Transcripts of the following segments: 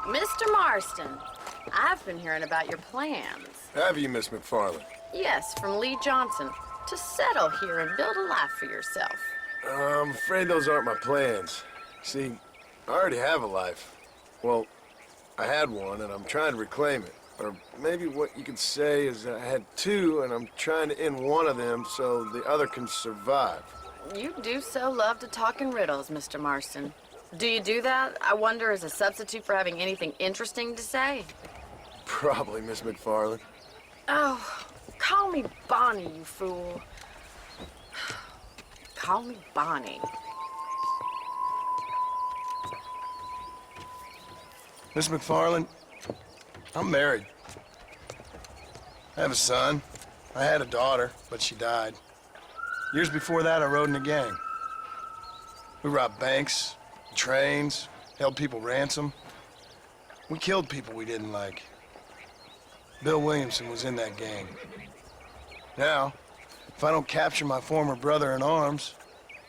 Mr. Marston, I've been hearing about your plans. Have you, Miss McFarland? Yes, from Lee Johnson, to settle here and build a life for yourself. I'm afraid those aren't my plans. See, I already have a life. Well, I had one, and I'm trying to reclaim it. Or maybe what you could say is I had two, and I'm trying to end one of them so the other can survive. You do so love to talk in riddles, Mr. Marston. Do you do that, I wonder, as a substitute for having anything interesting to say? Probably, Miss McFarland. Oh, call me Bonnie, you fool. Call me Bonnie. Miss McFarland, I'm married. I have a son. I had a daughter, but she died. Years before that, I rode in a gang. We robbed banks, trains, held people ransom. We killed people we didn't like. Bill Williamson was in that gang. Now, if I don't capture my former brother in arms,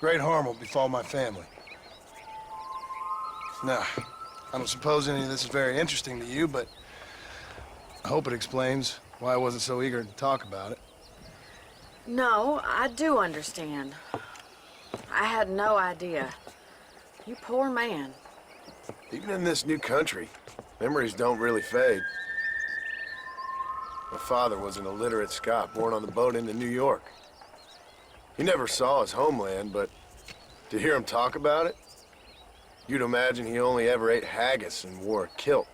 great harm will befall my family. Now, I don't suppose any of this is very interesting to you, but I hope it explains why I wasn't so eager to talk about it. No, I do understand. I had no idea. You poor man. Even in this new country, memories don't really fade. My father was an illiterate Scot born on the boat into New York. He never saw his homeland, but to hear him talk about it, you'd imagine he only ever ate haggis and wore a kilt.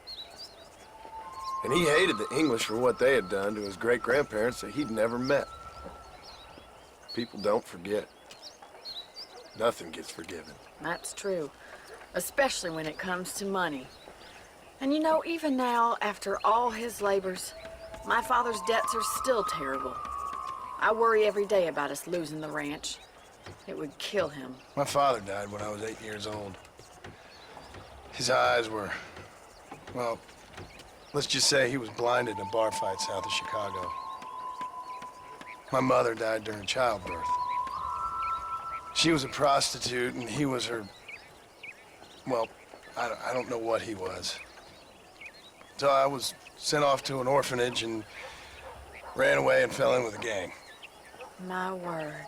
And he hated the English for what they had done to his great-grandparents that he'd never met. People don't forget. Nothing gets forgiven. That's true, especially when it comes to money. And you know, even now, after all his labors, my father's debts are still terrible. I worry every day about us losing the ranch. It would kill him. My father died when I was 8 years old. His eyes were, well, let's just say he was blinded in a bar fight south of Chicago. My mother died during childbirth. She was a prostitute, and he was her, well, I don't know what he was. So I was sent off to an orphanage and ran away and fell in with a gang. My word.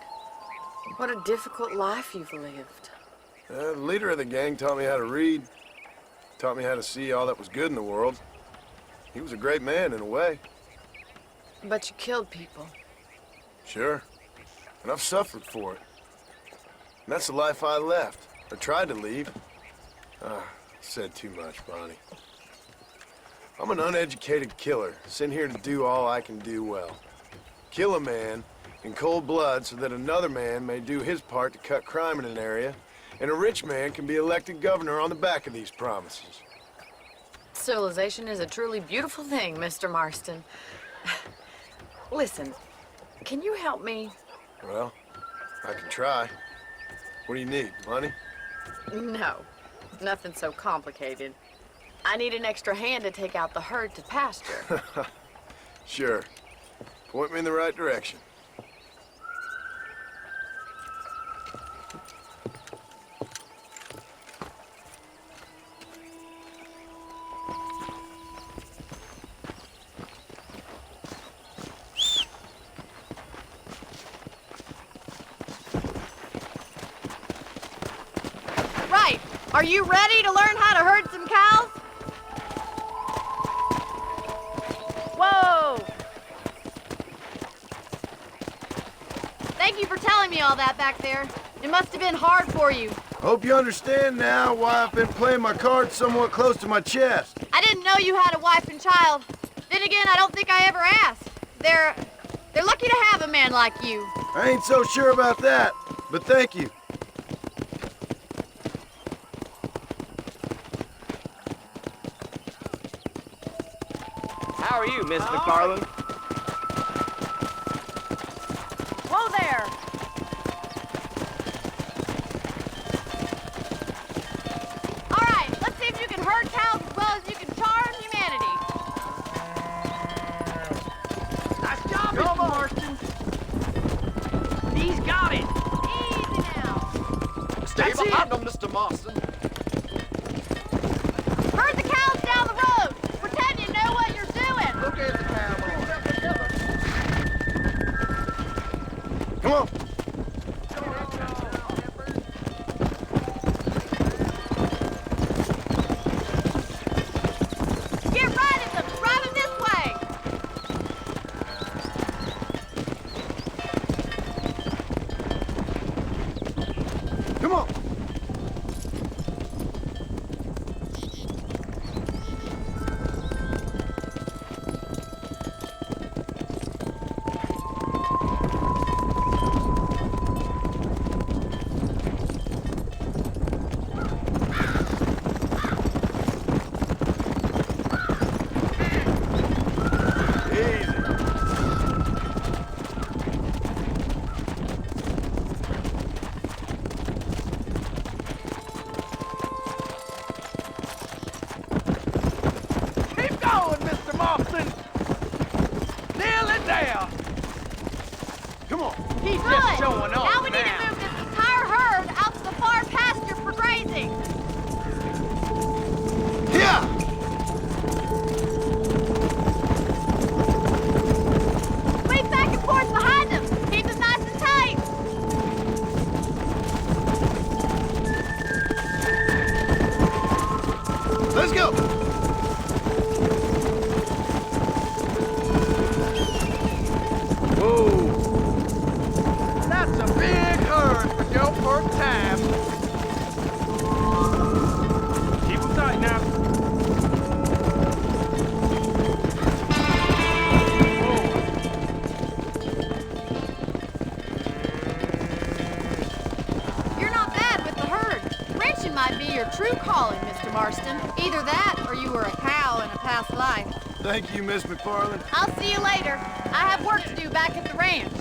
What a difficult life you've lived. The leader of the gang taught me how to read, taught me how to see all that was good in the world. He was a great man in a way. But you killed people. Sure. And I've suffered for it. And that's the life I left, or tried to leave. Said too much, Bonnie. I'm an uneducated killer, sent here to do all I can do well. Kill a man in cold blood so that another man may do his part to cut crime in an area, and a rich man can be elected governor on the back of these promises. Civilization is a truly beautiful thing, Mr. Marston. Listen, can you help me? Well, I can try. What do you need, money? No, nothing so complicated. I need an extra hand to take out the herd to pasture. Sure. Point me in the right direction. Right. Are you ready to learn how to herd some cows? Whoa! Thank you for telling me all that back there. It must have been hard for you. Hope you understand now why I've been playing my cards somewhat close to my chest. I didn't know you had a wife and child. Then again, I don't think I ever asked. They're lucky to have a man like you. I ain't so sure about that, but thank you. How are you, Miss McFarland? Whoa there! All right, let's see if you can herd cows as well as you can charm humanity. Nice job, Mr. Marston. He's got it. Easy now. Stay behind him, Mr. Marston. Herd the cows down the showing off Now we need to move this entire herd out to the far pasture for grazing. Yeah! Sweep back and forth behind them. Keep them nice and tight. Let's go! Whoa. That's a big herd for your first time. Keep them tight now. You're not bad with the herd. Ranching might be your true calling, Mr. Marston. Either that or you were a cow in a past life. Thank you, Miss McFarland. I'll see you later. I have work to do back at the ranch.